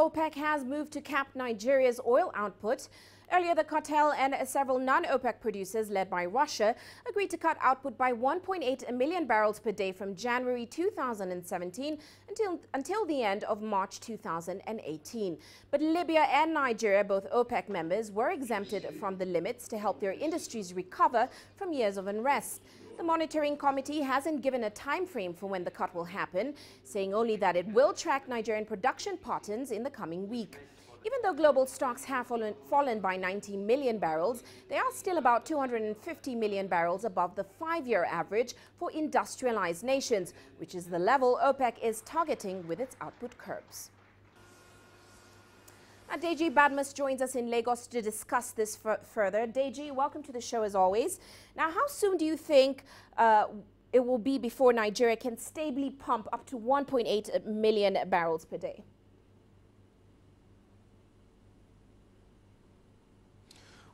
OPEC has moved to cap Nigeria's oil output. Earlier, the cartel and several non-OPEC producers led by Russia agreed to cut output by 1.8 million barrels per day from January 2017 until the end of March 2018. But Libya and Nigeria, both OPEC members, were exempted from the limits to help their industries recover from years of unrest. The monitoring committee hasn't given a time frame for when the cut will happen, saying only that it will track Nigerian production patterns in the coming week. Even though global stocks have fallen by 90 million barrels, they are still about 250 million barrels above the 5-year average for industrialized nations, which is the level OPEC is targeting with its output curbs. Now, Deji Badmus joins us in Lagos to discuss this further. Deji, welcome to the show as always. Now, how soon do you think it will be before Nigeria can stably pump up to 1.8 million barrels per day?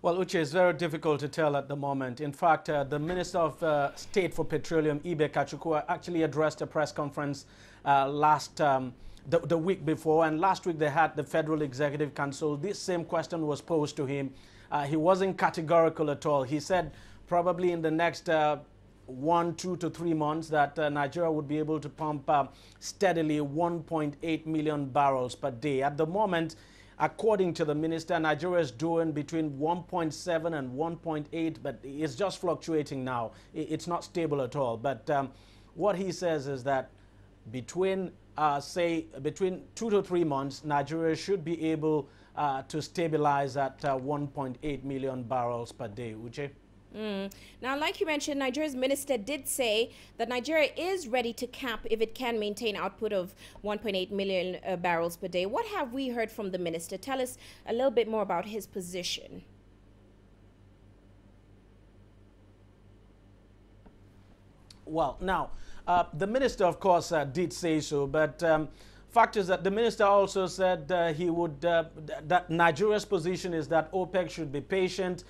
Well, Uche, it's very difficult to tell at the moment. In fact, the Minister of State for Petroleum, Ibe Kachukwu, actually addressed a press conference the week before, and last week they had the Federal Executive Council. This same question was posed to him. He wasn't categorical at all. He said probably in the next 1, 2 to 3 months that Nigeria would be able to pump steadily 1.8 million barrels per day. At the moment, according to the minister, Nigeria is doing between 1.7 and 1.8, but it's just fluctuating now. It's not stable at all. But what he says is that between 2 to 3 months, Nigeria should be able to stabilize at 1.8 million barrels per day. Uche? Now, like you mentioned, Nigeria's minister did say that Nigeria is ready to cap if it can maintain output of 1.8 million barrels per day. What have we heard from the minister? Tell us a little bit more about his position. Well, now, the minister, of course, did say so, but fact is that the minister also said that Nigeria's position is that OPEC should be patient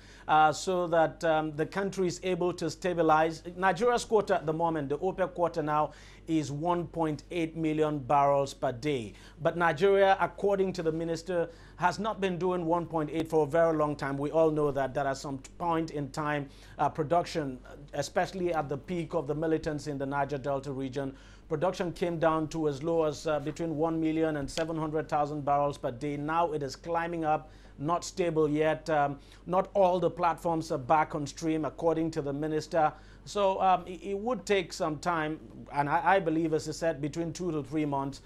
so that the country is able to stabilize. Nigeria's quota at the moment, the OPEC quota now, is 1.8 million barrels per day. But Nigeria, according to the minister, has not been doing 1.8 for a very long time. We all know that at some point in time, production, especially at the peak of the militants in the Niger Delta region, production came down to as low as between 1 million and 700,000 barrels per day. Now it is climbing up, not stable yet. Not all the platforms are back on stream, according to the minister. So it would take some time, and I believe, as I said, between 2 to 3 months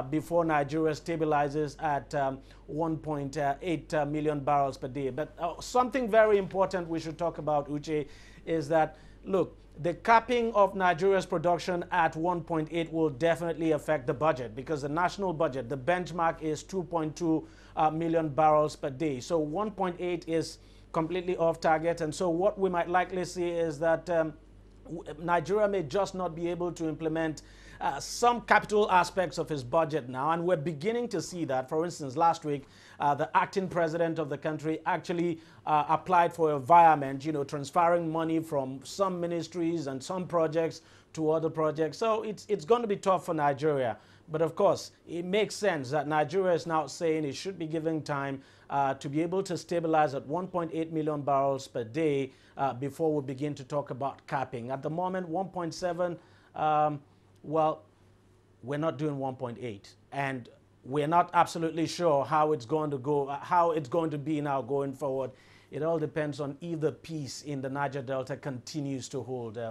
before Nigeria stabilizes at 1.8 million barrels per day. But something very important we should talk about, Uche, is that, look, the capping of Nigeria's production at 1.8 will definitely affect the budget, because the national budget, the benchmark is 2.2 million barrels per day. So 1.8 is completely off target. And so what we might likely see is that Nigeria may just not be able to implement some capital aspects of his budget now, and we're beginning to see that. For instance, last week, the acting president of the country actually applied for environment, transferring money from some ministries and some projects to other projects. So it's going to be tough for Nigeria. But of course, it makes sense that Nigeria is now saying it should be given time to be able to stabilize at 1.8 million barrels per day before we begin to talk about capping. At the moment, 1.7, well, we're not doing 1.8, and we're not absolutely sure how it's going to go, how it's going to be now going forward. It all depends on if the peace in the Niger Delta continues to hold.